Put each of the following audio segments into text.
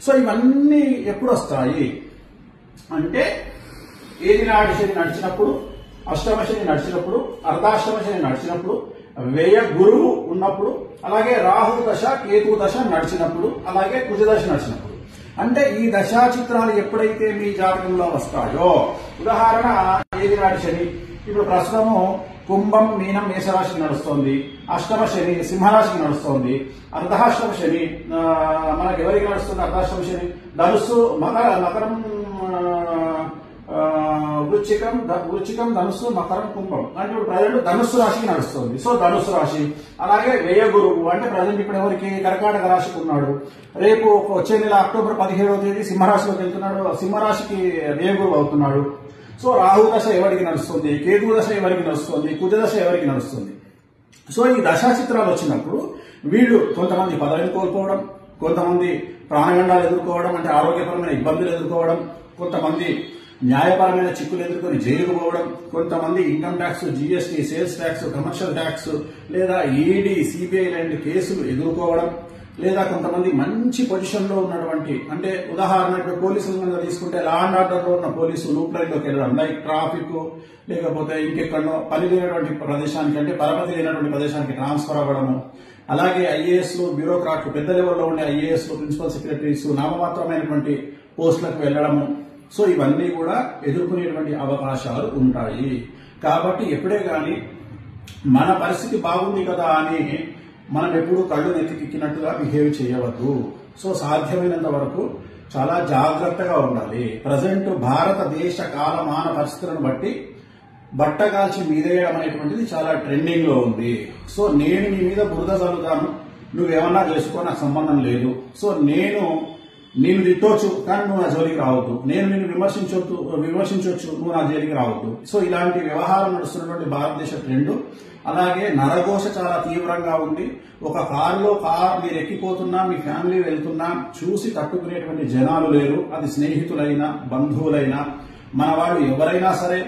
So ఇవన్నీ ఎప్పుడు వస్తాయి అంటే ఏది నాటి శని నడిచినప్పుడు, అష్టమ శని నడిచినప్పుడు, అర్ధాష్టమ శని నడిచినప్పుడు, వ్యయ గురువు ఉన్నప్పుడు, అలాగే రాహు దశ కేతు దశ నడిచినప్పుడు, అలాగే కుజ దశ నడిచినప్పుడు. అంటే ఈ దశా చిత్రాలు ఎప్పుడైతే మీ జాతకంలో వస్తాయో, ఉదాహరణ ఏది నాటి శని ఇప్పుడు ప్రస్తుతము కుంభం మీనం మేషరాశికి నడుస్తోంది, అష్టమ శని సింహరాశికి నడుస్తోంది, అర్ధాష్టమ శని మనకి ఎవరికి నడుస్తుంది? అర్ధాష్టమ శని ధనుస్సు మకరం వృచ్చికం ధనుస్సు మకరం కుంభం అంటే ఇప్పుడు ప్రజెంట్ ధనుస్సు రాశికి నడుస్తుంది. సో ధనుస్సు రాశి. అలాగే వ్యయ గురువు అంటే ప్రజెంట్ ఇప్పుడు ఎవరికి కర్కాటక రాశికి ఉన్నాడు, రేపు వచ్చే నెల అక్టోబర్ 17వ తేదీ సింహరాశిలోకి వెళ్తున్నాడు, సింహరాశికి వ్యయ గురువు అవుతున్నాడు. సో రాహు దశ ఎవరికి నడుస్తుంది, కేతు దశ ఎవరికి నడుస్తుంది, కుజ దశ ఎవరికి నడుస్తుంది. సో ఈ దశా చిత్రాలు వచ్చినప్పుడు వీళ్ళు కొంతమంది పదవిని కోల్పోవడం, కొంతమంది ప్రాణగండాలు ఎదుర్కోవడం అంటే ఆరోగ్యపరమైన ఇబ్బందులు ఎదుర్కోవడం, కొంతమంది న్యాయపరమైన చిక్కులు ఎదుర్కొని జైలుకు పోవడం, కొంతమంది income tax, GST, sales tax, commercial tax లేదా ఈడీ, సిబిఐ లాంటి కేసులు ఎదుర్కోవడం, లేదా కొంతమంది మంచి పొజిషన్ లో ఉన్నటువంటి అంటే ఉదాహరణకు పోలీసులు తీసుకుంటే లా అండ్ ఆర్డర్ లో ఉన్న పోలీసులు లూప్ లైన్ లోకి వెళ్ళడం, లైక్ ట్రాఫిక్ లేకపోతే ఇంకెక్కడో పని లేనటువంటి ప్రదేశానికి అంటే పరపతి లేనటువంటి ప్రదేశానికి ట్రాన్స్ఫర్ అవ్వడము, అలాగే ఐఏఎస్ లు బ్యూరోక్రాట్లు పెద్ద లెవెల్లో ఉండే ఐఏఎస్ లు ప్రిన్సిపల్ సెక్రటరీస్ నామమాత్రమైనటువంటి పోస్టులకు వెళ్లడము. సో ఇవన్నీ కూడా ఎదుర్కొనేటువంటి అవకాశాలు ఉంటాయి. కాబట్టి ఎప్పుడే గాని మన పరిస్థితి బాగుంది కదా అని మనం ఎప్పుడు కళ్ళు నెత్తికెక్కినట్టుగా బిహేవ్ చేయవద్దు. సో సాధ్యమైనంత వరకు చాలా జాగ్రత్తగా ఉండాలి. ప్రజెంట్ భారతదేశ కాలమాన పరిస్థితులను బట్టి బట్టగాల్చి మీదేయడం అనేటువంటిది చాలా ట్రెండింగ్ లో ఉంది. సో నేను నీ మీద బురద చల్లుతాను, నువ్వేమన్నా చేసుకో, నాకు సంబంధం లేదు. సో నేను తిట్టొచ్చు కానీ నువ్వు నా జోలికి రావద్దు, నేను నిన్ను విమర్శించవచ్చు, నువ్వు నా జోలికి రావద్దు. సో ఇలాంటి వ్యవహారం నడుస్తున్నటువంటి భారతదేశ ట్రెండ్. అలాగే నరఘోష చాలా తీవ్రంగా ఉంది. ఒక కారులో మీరు ఎక్కిపోతున్నా, మీ ఫ్యామిలీ వెళ్తున్నా చూసి తట్టుకునేటువంటి జనాలు లేరు. అది స్నేహితులైనా బంధువులైనా మన వాళ్ళు ఎవరైనా సరే.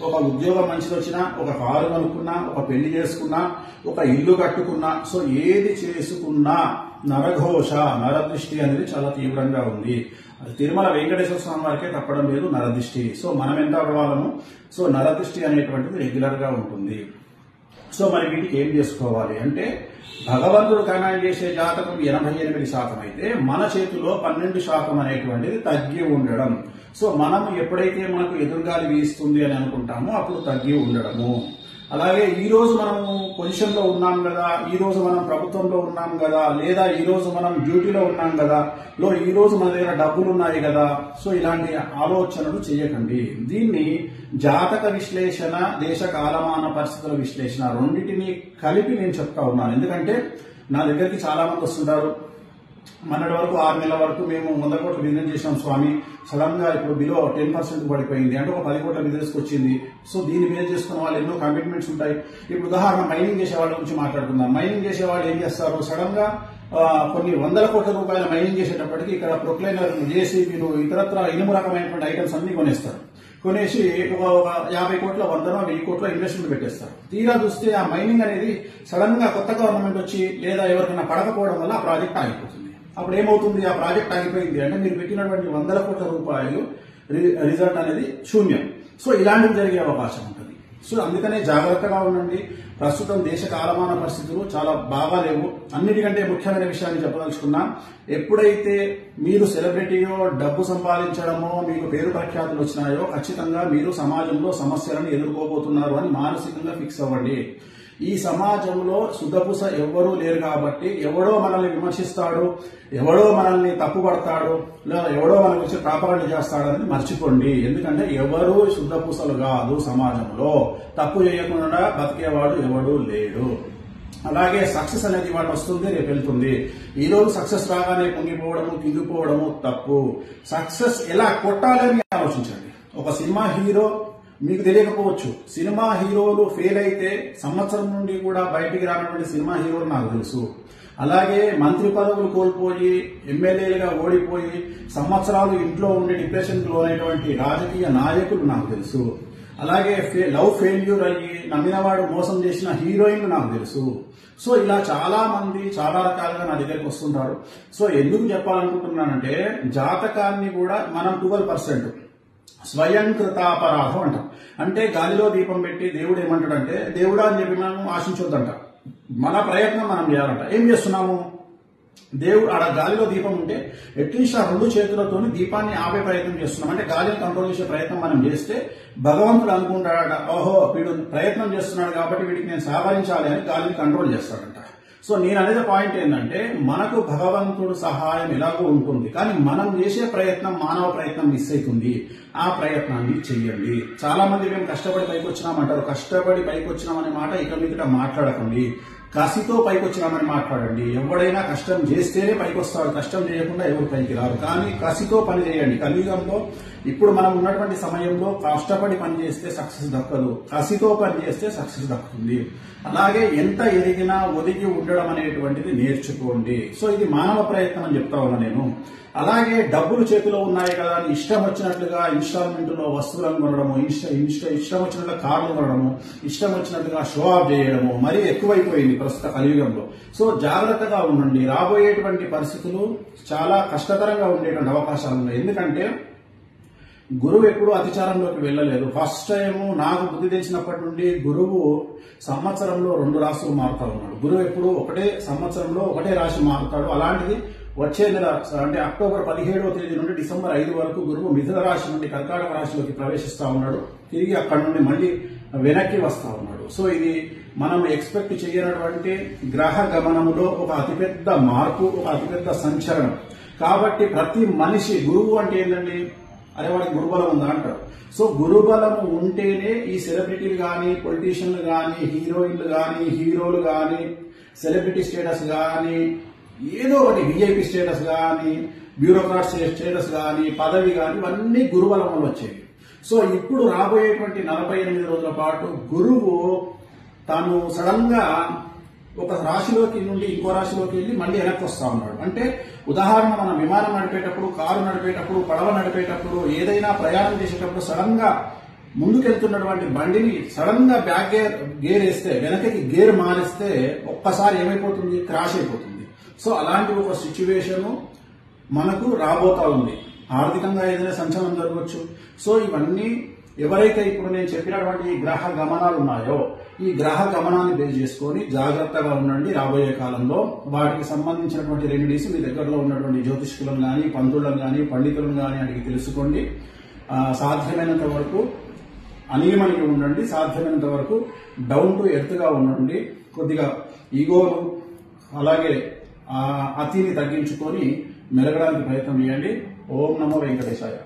ఒక ఉద్యోగం మంచిది వచ్చినా, ఒక కారు కొనుక్కున్నా, ఒక పెళ్లి చేసుకున్నా, ఒక ఇల్లు కట్టుకున్నా, సో ఏది చేసుకున్నా నరఘోష, నరదృష్టి అనేది చాలా తీవ్రంగా ఉంది. అది తిరుమల వెంకటేశ్వర స్వామి వారికే తప్పడం లేదు నరదృష్టి. సో మనం ఎంత వాళ్ళము. సో నరదృష్టి అనేటువంటిది రెగ్యులర్ గా ఉంటుంది. సో మరి వీటికి ఏం చేసుకోవాలి అంటే, భగవంతుడు కమాండ్ చేసే జాతకం 88% అయితే మన చేతిలో 12% అనేటువంటిది తగ్గి ఉండడం. సో మనం ఎప్పుడైతే మనకు ఎదురుగాలి వీస్తుంది అని అనుకుంటామో అప్పుడు తగ్గి ఉండడము. అలాగే ఈ రోజు మనము పొజిషన్ లో ఉన్నాం కదా, ఈ రోజు మనం ప్రభుత్వంలో ఉన్నాం కదా, లేదా ఈ రోజు మనం డ్యూటీలో ఉన్నాం కదా, ఈ రోజు మన దగ్గర డబ్బులు ఉన్నాయి కదా. సో ఇలాంటి ఆలోచనలు చేయకండి. దీన్ని జాతక విశ్లేషణ, దేశ కాలమాన పరిస్థితుల విశ్లేషణ రెండింటినీ కలిపి నేను చెప్తా ఉన్నాను. ఎందుకంటే నా దగ్గరికి చాలా మంది వస్తుంటారు. మొన్నటి వరకు 6 నెలల వరకు మేము 100 కోట్ల బిజినెస్ చేసాం స్వామి, సడన్ గా ఇప్పుడు బిలో 10% పడిపోయింది అంటే ఒక 10 కోట్ల బిజినెస్ వచ్చింది. సో దీన్ని బేస్ చేసుకున్న వాళ్ళు ఎన్నో కమిట్మెంట్స్ ఉంటాయి. ఇప్పుడు ఉదాహరణ మైనింగ్ చేసే వాళ్ళ గురించి మాట్లాడుకుందాం. మైనింగ్ చేసే వాళ్ళు ఏం చేస్తారు, సడన్ గా కొన్ని 100 కోట్ల రూపాయల మైనింగ్ చేసేటప్పటికి ఇక్కడ ప్రొక్లైనర్, జేసీబీలు, ఇతరత్ర ఇనుము రకమైనటువంటి ఐటమ్స్ అన్ని కొనేస్తారు. కొనేసి ఒక 50 కోట్ల 100 కోట్ల ఇన్వెస్ట్మెంట్ పెట్టేస్తారు. తీరా చూస్తే ఆ మైనింగ్ అనేది సడన్ గా కొత్త గవర్నమెంట్ వచ్చి లేదా ఎవరికైనా పడకపోవడం వల్ల ఆ ప్రాజెక్ట్ ఆగిపోతుంది. అప్పుడు ఏమవుతుంది, ఆ ప్రాజెక్ట్ ఆగిపోయింది అంటే మీరు పెట్టినటువంటి 100 కోట్ల రూపాయలు రిజల్ట్ అనేది శూన్యం. సో ఇలాంటివి జరిగే అవకాశం ఉంటుంది. సో అందుకనే జాగ్రత్తగా ఉండండి. ప్రస్తుతం దేశ కాలమాన పరిస్థితులు చాలా బాగా లేవు. అన్నిటికంటే ముఖ్యమైన విషయాన్ని చెప్పదలుచుకున్నా, ఎప్పుడైతే మీరు సెలబ్రిటీయో, డబ్బు సంపాదించడమో, మీకు పేరు ప్రఖ్యాతులు వచ్చినాయో ఖచ్చితంగా మీరు సమాజంలో సమస్యలను ఎదుర్కోబోతున్నారు అని మానసికంగా ఫిక్స్ అవ్వండి. ఈ సమాజంలో శుద్ధపూస ఎవ్వరూ లేరు కాబట్టి ఎవడో మనల్ని విమర్శిస్తాడు, ఎవడో మనల్ని తప్పుపడతాడు, లేదా ఎవడో మన గురించి కాపాడు చేస్తాడని మర్చిపోండి. ఎందుకంటే ఎవరు శుద్ధపూసలు కాదు. సమాజంలో తప్పు చేయకుండా బతికేవాడు ఎవడూ లేడు. అలాగే సక్సెస్ అనేది వాడు వస్తుంది, రేపు వెళ్తుంది. ఈ రోజు సక్సెస్ రాగానే పొంగిపోవడము, కింగిపోవడము తప్పు. సక్సెస్ ఎలా కొట్టాలని ఆలోచించండి. ఒక సినిమా హీరో మీకు తెలియకపోవచ్చు, సినిమా హీరోలు ఫెయిల్ అయితే సంవత్సరం నుండి కూడా బయటికి రానటువంటి సినిమా హీరోలు నాకు తెలుసు. అలాగే మంత్రి పదవులు కోల్పోయి ఎమ్మెల్యేలుగా ఓడిపోయి సంవత్సరాలు ఇంట్లో ఉండి డిప్రెషన్ లోనైనటువంటి రాజకీయ నాయకులు నాకు తెలుసు. అలాగే లవ్ ఫెయిల్యూర్ అయ్యి నమ్మినవాడు మోసం చేసిన హీరోయిన్లు నాకు తెలుసు. సో ఇలా చాలా మంది చాలా రకాలుగా నా దగ్గరికి వస్తుంటారు. సో ఎందుకు చెప్పాలనుకుంటున్నానంటే జాతకాన్ని కూడా మనం 12% స్వయంకృతాపరాధం అంటాం. అంటే గాలిలో దీపం పెట్టి దేవుడు ఏమంటాడంటే దేవుడా అని చెప్పి మనం ఆశించొద్దంట. మన ప్రయత్నం మనం చేయాలంట. ఏం చేస్తున్నాము? దేవుడు ఆడ గాలిలో దీపం ఉంటే అట్లీస్ట్ ఆ 2 చేతులతో దీపాన్ని ఆపే ప్రయత్నం చేస్తున్నాం. అంటే గాలిని కంట్రోల్ చేసే ప్రయత్నం మనం చేస్తే భగవంతుడు అనుకుంటాడట, ఓహో వీడు ప్రయత్నం చేస్తున్నాడు కాబట్టి వీడికి నేను సహకరించాలి అని గాలిని కంట్రోల్ చేస్తాడంట. సో నేను అనేది పాయింట్ ఏంటంటే మనకు భగవంతుడు సహాయం ఎలాగో ఉంటుంది, కానీ మనం చేసే ప్రయత్నం మానవ ప్రయత్నం మిస్ అవుతుంది. ఆ ప్రయత్నాన్ని చెయ్యండి. చాలా మంది మేము కష్టపడి పైకి వచ్చినామంటారు. కష్టపడి పైకి వచ్చినామనే మాట ఇక మీదట మాట్లాడకండి. కసితో పైకి వచ్చినామని మాట్లాడండి. ఎవడైనా కష్టం చేస్తేనే పైకి వస్తాడు, కష్టం చేయకుండా ఎవరు పైకి రారు. కానీ కసితో పని చేయండి. కలియుగంలో ఇప్పుడు మనం ఉన్నటువంటి సమయంలో కష్టపడి పని చేస్తే సక్సెస్ దక్కదు, కసితో పని చేస్తే సక్సెస్ దక్కుతుంది. అలాగే ఎంత ఎదిగినా ఒదిగి ఉండడం అనేటువంటిది నేర్చుకోండి. సో ఇది మానవ ప్రయత్నం అని చెప్తా ఉన్నా నేను. అలాగే డబ్బులు చేతిలో ఉన్నాయి కదా అని ఇష్టం వచ్చినట్లుగా ఇన్స్టాల్మెంట్ లో వస్తువులను కొనడము, ఇష్టం వచ్చినట్లుగా కార్లు కొనడము, ఇష్టం వచ్చినట్లుగా షో ఆఫ్ చేయడము మరీ ఎక్కువైపోయింది ప్రస్తుత కలియుగంలో. సో జాగ్రత్తగా ఉండండి. రాబోయేటువంటి పరిస్థితులు చాలా కష్టతరంగా ఉండేటువంటి అవకాశాలు ఉన్నాయి. ఎందుకంటే గురువు ఎప్పుడు అతిచారంలోకి వెళ్ళలేదు. ఫస్ట్ టైం నాకు బుద్ధి తెలిసినప్పటి నుండి గురువు సంవత్సరంలో 2 రాశులు మారుతా ఉన్నాడు. గురువు ఎప్పుడు ఒకటే సంవత్సరంలో ఒకటే రాశి మారుతాడు. అలాంటిది వచ్చే నెల అంటే అక్టోబర్ 17వ తేదీ నుండి డిసెంబర్ 5 వరకు గురువు మిథున రాశి నుండి కర్కాటక రాశిలోకి ప్రవేశిస్తా ఉన్నాడు. తిరిగి అక్కడి నుండి మళ్ళీ వెనక్కి వస్తా ఉన్నాడు. సో ఇది మనం ఎక్స్పెక్ట్ చేయనటువంటి గ్రహ గమనములో ఒక అతిపెద్ద మార్పు, ఒక అతిపెద్ద సంచలనం. కాబట్టి ప్రతి మనిషి గురువు అంటే ఏంటండి, అరే వాడికి గురుబలం ఉందా అంటారు. సో గురుబలం ఉంటేనే ఈ సెలబ్రిటీలు గాని, పొలిటీషియన్లు గాని, హీరోయిన్లు గాని, హీరోలు గాని, సెలబ్రిటీ స్టేటస్ గాని, ఏదో ఒకటి విఐపి స్టేటస్ గాని, బ్యూరోక్రాట్ స్టేటస్ గాని, పదవి గాని, ఇవన్నీ గురుబలం వల్ల వచ్చేవి. సో ఇప్పుడు రాబోయేటువంటి 48 రోజుల పాటు గురువు తాను సడన్ గా ఒక రాశిలోకి నుండి ఇంకో రాశిలోకి వెళ్లి మళ్ళీ వెనక్కి వస్తా ఉన్నాడు. అంటే ఉదాహరణ మనం విమానం నడిపేటప్పుడు, కారు నడిపేటప్పుడు, పడవ నడిపేటప్పుడు, ఏదైనా ప్రయాణం చేసేటప్పుడు సడన్ గా ముందుకెళ్తున్నటువంటి బండిని సడన్ గా బ్యాక్ గేర్ వేస్తే, వెనకకి గేర్ మారిస్తే ఒక్కసారి ఏమైపోతుంది, క్రాష్ అయిపోతుంది. సో అలాంటి ఒక సిచ్యువేషన్ మనకు రాబోతా ఉంది. ఆర్థికంగా ఏదైనా సంచలనం జరగవచ్చు. సో ఇవన్నీ ఎవరైతే ఇప్పుడు నేను చెప్పినటువంటి గ్రహ గమనాలు ఉన్నాయో ఈ గ్రహ గమనాన్ని బేస్ చేసుకొని జాగ్రత్తగా ఉండండి. రాబోయే కాలంలో వాటికి సంబంధించినటువంటి రెమెడీస్ మీ దగ్గరలో ఉన్నటువంటి జ్యోతిష్కులను కానీ, పంతులను కానీ, పండితులను కానీ అడిగి తెలుసుకోండి. సాధ్యమైనంత వరకు అనియమనిగా ఉండండి. సాధ్యమైనంత వరకు డౌన్ టు ఎర్త్ గా ఉండండి. కొద్దిగా ఈగోను అలాగే అతిని తగ్గించుకొని మెలగడానికి ప్రయత్నం చేయండి. ఓం నమో వెంకటేశాయ.